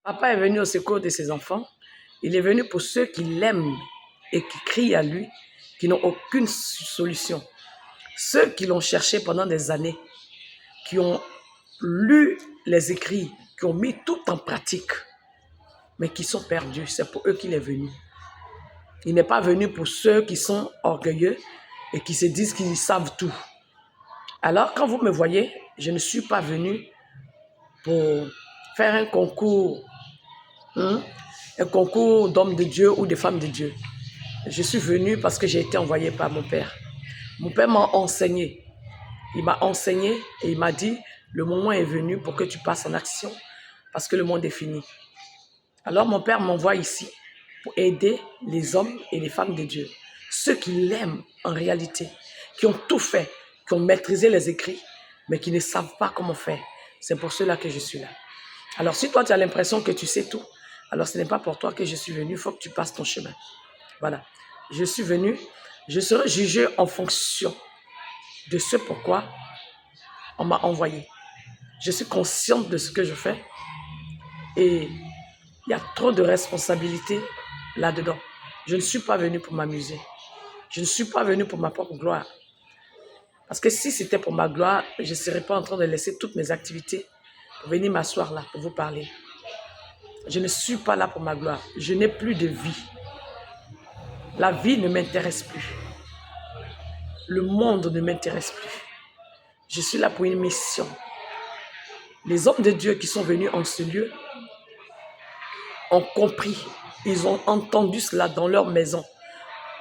Papa est venu au secours de ses enfants. Il est venu pour ceux qui l'aiment et qui crient à lui, qui n'ont aucune solution. Ceux qui l'ont cherché pendant des années, qui ont lu les écrits, qui ont mis tout en pratique, mais qui sont perdus. C'est pour eux qu'il est venu. Il n'est pas venu pour ceux qui sont orgueilleux et qui se disent qu'ils savent tout. Alors, quand vous me voyez, je ne suis pas venu pour faire un concours d'hommes de Dieu ou de femmes de Dieu. Je suis venu parce que j'ai été envoyé par mon père. Mon père m'a enseigné. Il m'a enseigné et il m'a dit, le moment est venu pour que tu passes en action parce que le monde est fini. Alors mon père m'envoie ici pour aider les hommes et les femmes de Dieu. Ceux qui l'aiment en réalité, qui ont tout fait, qui ont maîtrisé les écrits, mais qui ne savent pas comment faire. C'est pour cela que je suis là. Alors si toi tu as l'impression que tu sais tout, alors ce n'est pas pour toi que je suis venu, il faut que tu passes ton chemin. Voilà. Je suis venu, je serai jugé en fonction de ce pourquoi on m'a envoyé. Je suis consciente de ce que je fais et il y a trop de responsabilités là-dedans. Je ne suis pas venu pour m'amuser. Je ne suis pas venu pour ma propre gloire. Parce que si c'était pour ma gloire, je ne serais pas en train de laisser toutes mes activités pour venir m'asseoir là, pour vous parler. Je ne suis pas là pour ma gloire. Je n'ai plus de vie. La vie ne m'intéresse plus. Le monde ne m'intéresse plus. Je suis là pour une mission. Les hommes de Dieu qui sont venus en ce lieu ont compris. Ils ont entendu cela dans leur maison.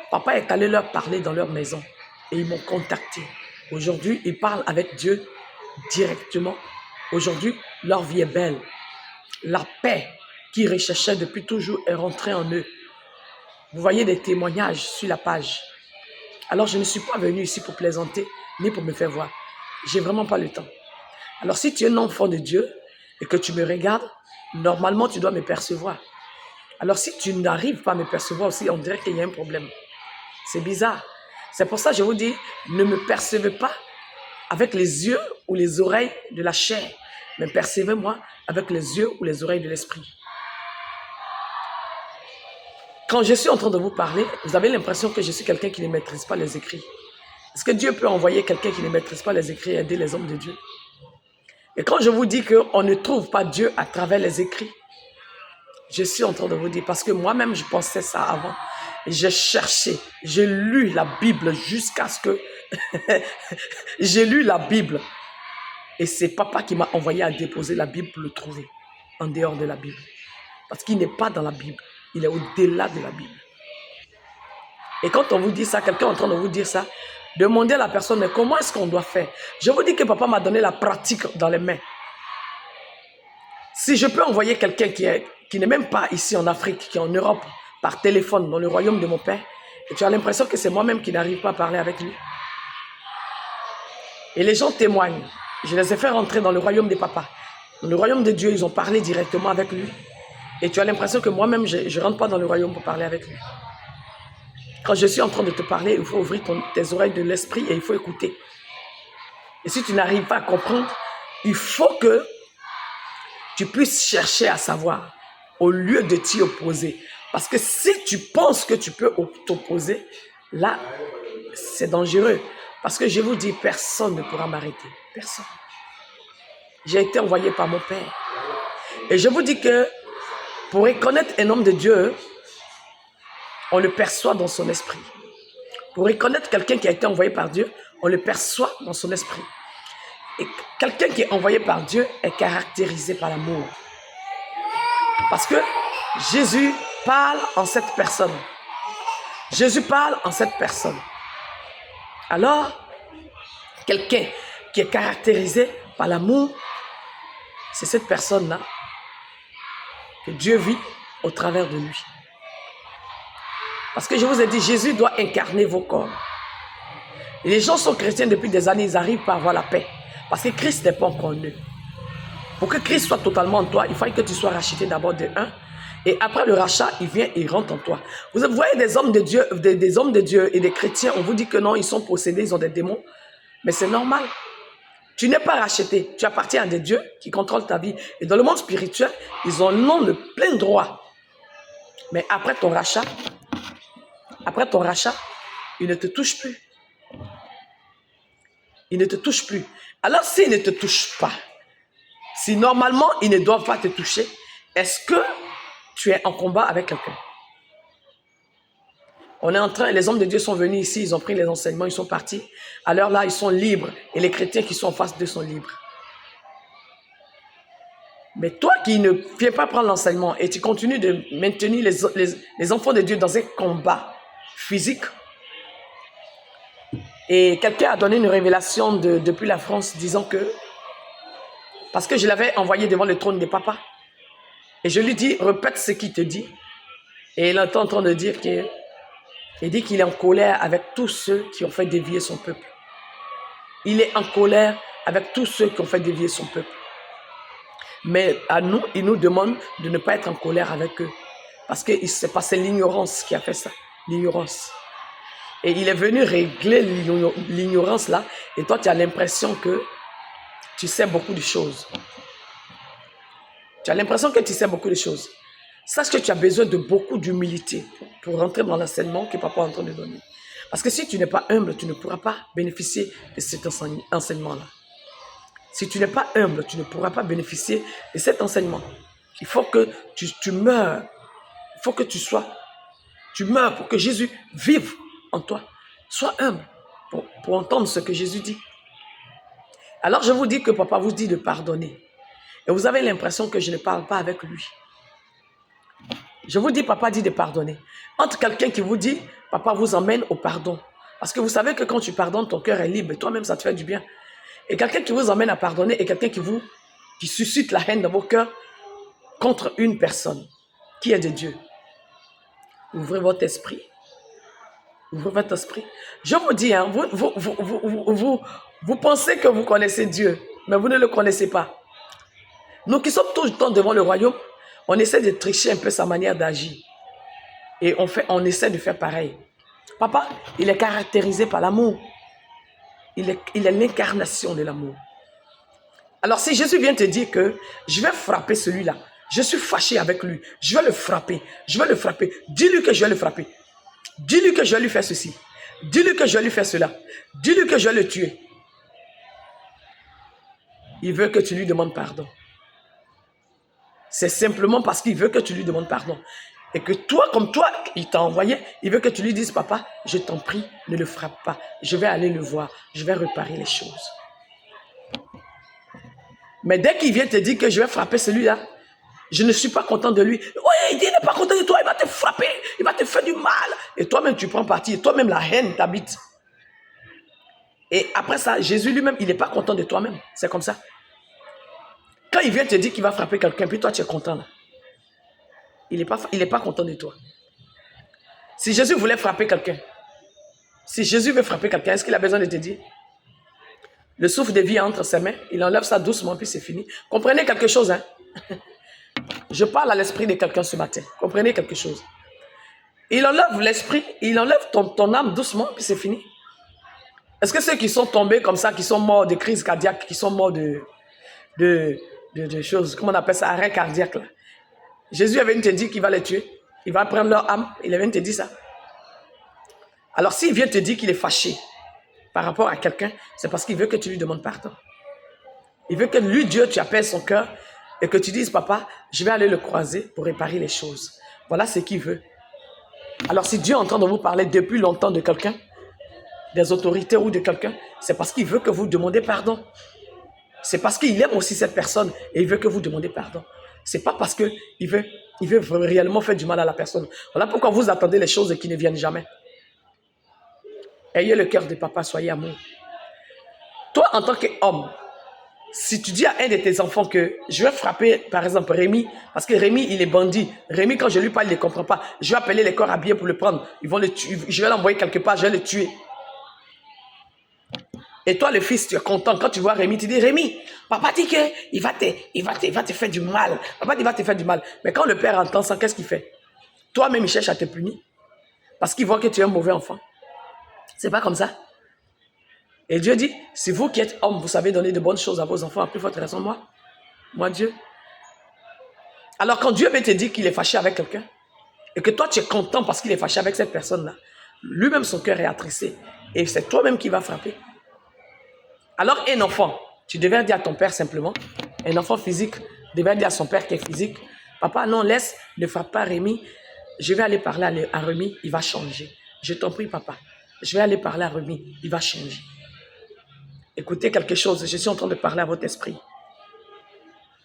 Papa est allé leur parler dans leur maison et ils m'ont contacté. Aujourd'hui, ils parlent avec Dieu directement. Aujourd'hui, leur vie est belle. La paix qu'ils recherchaient depuis toujours est rentrée en eux. Vous voyez des témoignages sur la page. Alors, je ne suis pas venu ici pour plaisanter ni pour me faire voir. J'ai vraiment pas le temps. Alors, si tu es un enfant de Dieu et que tu me regardes, normalement, tu dois me percevoir. Alors, si tu n'arrives pas à me percevoir aussi, on dirait qu'il y a un problème. C'est bizarre. C'est pour ça que je vous dis, ne me percevez pas avec les yeux ou les oreilles de la chair, mais percevez-moi avec les yeux ou les oreilles de l'esprit. Quand je suis en train de vous parler, vous avez l'impression que je suis quelqu'un qui ne maîtrise pas les écrits. Est-ce que Dieu peut envoyer quelqu'un qui ne maîtrise pas les écrits et aider les hommes de Dieu? Et quand je vous dis qu'on ne trouve pas Dieu à travers les écrits, je suis en train de vous dire, parce que moi-même je pensais ça avant. J'ai cherché, j'ai lu la Bible jusqu'à ce que... j'ai lu la Bible. Et c'est papa qui m'a envoyé à déposer la Bible pour le trouver, en dehors de la Bible. Parce qu'il n'est pas dans la Bible, il est au-delà de la Bible. Et quand on vous dit ça, quelqu'un est en train de vous dire ça, demandez à la personne, mais comment est-ce qu'on doit faire? Je vous dis que papa m'a donné la pratique dans les mains. Si je peux envoyer quelqu'un qui n'est même pas ici en Afrique, qui est en Europe, par téléphone, dans le royaume de mon père, et tu as l'impression que c'est moi-même qui n'arrive pas à parler avec lui. Et les gens témoignent. Je les ai fait rentrer dans le royaume des papas. Dans le royaume de Dieu, ils ont parlé directement avec lui. Et tu as l'impression que moi-même, je ne rentre pas dans le royaume pour parler avec lui. Quand je suis en train de te parler, il faut ouvrir tes oreilles de l'esprit et il faut écouter. Et si tu n'arrives pas à comprendre, il faut que tu puisses chercher à savoir au lieu de t'y opposer. Parce que si tu penses que tu peux t'opposer, là, c'est dangereux. Parce que je vous dis, personne ne pourra m'arrêter. Personne. J'ai été envoyé par mon père. Et je vous dis que pour reconnaître un homme de Dieu, on le perçoit dans son esprit. Pour reconnaître quelqu'un qui a été envoyé par Dieu, on le perçoit dans son esprit. Et quelqu'un qui est envoyé par Dieu est caractérisé par l'amour. Parce que Jésus parle en cette personne. Jésus parle en cette personne. Alors, quelqu'un qui est caractérisé par l'amour, c'est cette personne-là que Dieu vit au travers de lui. Parce que je vous ai dit, Jésus doit incarner vos corps. Et les gens sont chrétiens depuis des années, ils arrivent pas à avoir la paix. Parce que Christ n'est pas encore en eux. Pour que Christ soit totalement en toi, il faut que tu sois racheté d'abord de un. Et après le rachat, il vient et il rentre en toi. Vous voyez des hommes de Dieu, des hommes de Dieu et des chrétiens, on vous dit que non, ils sont possédés, ils ont des démons. Mais c'est normal. Tu n'es pas racheté. Tu appartiens à des dieux qui contrôlent ta vie. Et dans le monde spirituel, ils ont le plein droit. Mais après ton rachat, ils ne te touchent plus. Ils ne te touchent plus. Alors, s'ils ne te touchent pas, si normalement ils ne doivent pas te toucher, est-ce que tu es en combat avec quelqu'un? On est en train, les hommes de Dieu sont venus ici, ils ont pris les enseignements, ils sont partis. Alors là, ils sont libres. Et les chrétiens qui sont en face d'eux sont libres. Mais toi qui ne viens pas prendre l'enseignement et tu continues de maintenir les enfants de Dieu dans un combat physique, et quelqu'un a donné une révélation depuis la France disant que, parce que je l'avais envoyé devant le trône de papa, et je lui dis, répète ce qu'il te dit. Et il est en train de dire qu'il qu'il est en colère avec tous ceux qui ont fait dévier son peuple. Il est en colère avec tous ceux qui ont fait dévier son peuple. Mais à nous, il nous demande de ne pas être en colère avec eux. Parce que c'est passé l'ignorance qui a fait ça. L'ignorance. Et il est venu régler l'ignorance là. Et toi, tu as l'impression que tu sais beaucoup de choses. Tu as l'impression que tu sais beaucoup de choses. Sache que tu as besoin de beaucoup d'humilité pour rentrer dans l'enseignement que papa est en train de donner. Parce que si tu n'es pas humble, tu ne pourras pas bénéficier de cet enseignement-là. Si tu n'es pas humble, tu ne pourras pas bénéficier de cet enseignement. Il faut que tu meurs. Il faut que tu meurs pour que Jésus vive en toi. Sois humble pour entendre ce que Jésus dit. Alors je vous dis que papa vous dit de pardonner. Et vous avez l'impression que je ne parle pas avec lui. Je vous dis, papa dit de pardonner. Entre quelqu'un qui vous dit, papa vous emmène au pardon. Parce que vous savez que quand tu pardonnes, ton cœur est libre et toi-même, ça te fait du bien. Et quelqu'un qui vous emmène à pardonner et quelqu'un qui suscite la haine dans vos cœurs contre une personne qui est de Dieu. Ouvrez votre esprit. Ouvrez votre esprit. Je vous dis, hein, vous pensez que vous connaissez Dieu, mais vous ne le connaissez pas. Nous qui sommes tout le temps devant le royaume, on essaie de tricher un peu sa manière d'agir. Et on essaie de faire pareil. Papa, il est caractérisé par l'amour. Il est l'incarnation de l'amour. Alors si Jésus vient te dire que je vais frapper celui-là, je suis fâché avec lui, je vais le frapper, dis-lui que je vais le frapper. Dis-lui que je vais lui faire ceci. Dis-lui que je vais lui faire cela. Dis-lui que je vais le tuer. Il veut que tu lui demandes pardon. C'est simplement parce qu'il veut que tu lui demandes pardon. Et que toi, comme toi, il t'a envoyé, il veut que tu lui dises, papa, je t'en prie, ne le frappe pas. Je vais aller le voir. Je vais réparer les choses. Mais dès qu'il vient te dire que je vais frapper celui-là, je ne suis pas content de lui. Oui, il dit, il n'est pas content de toi, il va te frapper, il va te faire du mal. Et toi-même, tu prends parti. Et toi-même, la haine t'habite. Et après ça, Jésus lui-même, il n'est pas content de toi-même. C'est comme ça. Quand il vient te dire qu'il va frapper quelqu'un, puis toi, tu es content là. Il n'est pas content de toi. Si Jésus voulait frapper quelqu'un, si Jésus veut frapper quelqu'un, est-ce qu'il a besoin de te dire? Le souffle de vie entre ses mains, il enlève ça doucement, puis c'est fini. Comprenez quelque chose, hein? Je parle à l'esprit de quelqu'un ce matin. Comprenez quelque chose. Il enlève l'esprit, il enlève ton âme doucement, puis c'est fini. Est-ce que ceux qui sont tombés comme ça, qui sont morts de crise cardiaque, qui sont morts de choses, comment on appelle ça, arrêt cardiaque là. Jésus avait te dit qu'il va les tuer. Il va prendre leur âme. Il avait te dit ça. Alors s'il vient te dire qu'il est fâché par rapport à quelqu'un, c'est parce qu'il veut que tu lui demandes pardon. Il veut que lui, Dieu, tu appelles son cœur et que tu dises, papa, je vais aller le croiser pour réparer les choses. Voilà ce qu'il veut. Alors si Dieu est en train de vous parler depuis longtemps de quelqu'un, des autorités ou de quelqu'un, c'est parce qu'il veut que vous demandez pardon. C'est parce qu'il aime aussi cette personne et il veut que vous demandez pardon. C'est pas parce qu'il veut réellement faire du mal à la personne. Voilà pourquoi vous attendez les choses qui ne viennent jamais. Ayez le cœur de papa, soyez amour. Toi, en tant qu'homme, si tu dis à un de tes enfants que je vais frapper, par exemple, Rémi, parce que Rémi, il est bandit. Rémi, quand je lui parle, il ne comprend pas. Je vais appeler les corps habillés pour le prendre. Ils vont le tuer. Je vais l'envoyer quelque part, je vais le tuer. Et toi, le fils, tu es content. Quand tu vois Rémi, tu dis, Rémi, papa dit qu'il va te faire du mal. Papa dit, il va te faire du mal. Mais quand le père entend ça, qu'est-ce qu'il fait? Toi-même, il cherche à te punir. Parce qu'il voit que tu es un mauvais enfant. C'est pas comme ça. Et Dieu dit, si vous qui êtes homme, vous savez donner de bonnes choses à vos enfants, à plus forte raison, moi Dieu. Alors quand Dieu veut te dire qu'il est fâché avec quelqu'un, et que toi tu es content parce qu'il est fâché avec cette personne-là, lui-même son cœur est attristé, et c'est toi-même qui va frapper. Alors un enfant, tu devais dire à ton père simplement, un enfant physique devait dire à son père qui est physique, papa non laisse, ne frappe pas Rémi, je vais aller parler à Rémi, il va changer. Je t'en prie papa, je vais aller parler à Rémi, il va changer. Écoutez quelque chose, je suis en train de parler à votre esprit.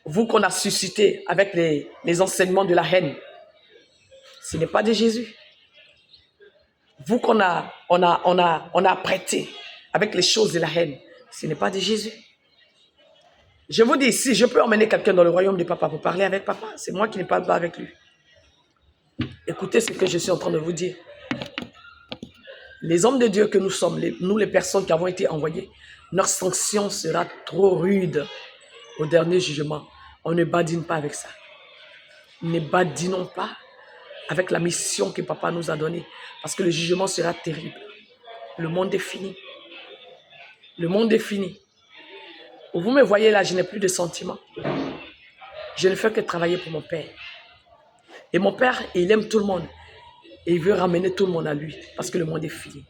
Vous qu'on a suscité avec les enseignements de la haine, ce n'est pas de Jésus. Vous qu'on a prêté avec les choses de la haine, ce n'est pas de Jésus. Je vous dis, si je peux emmener quelqu'un dans le royaume de papa pour parler avec papa, c'est moi qui ne parle pas avec lui. Écoutez ce que je suis en train de vous dire. Les hommes de Dieu que nous sommes, nous les personnes qui avons été envoyées, notre sanction sera trop rude au dernier jugement. On ne badine pas avec ça. Ne badinons pas avec la mission que papa nous a donnée, parce que le jugement sera terrible. Le monde est fini. Le monde est fini. Vous me voyez là, je n'ai plus de sentiments. Je ne fais que travailler pour mon père. Et mon père, il aime tout le monde. Et il veut ramener tout le monde à lui, parce que le monde est fini.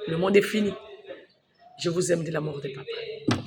Le monde est fini. Je vous aime de l'amour de papa.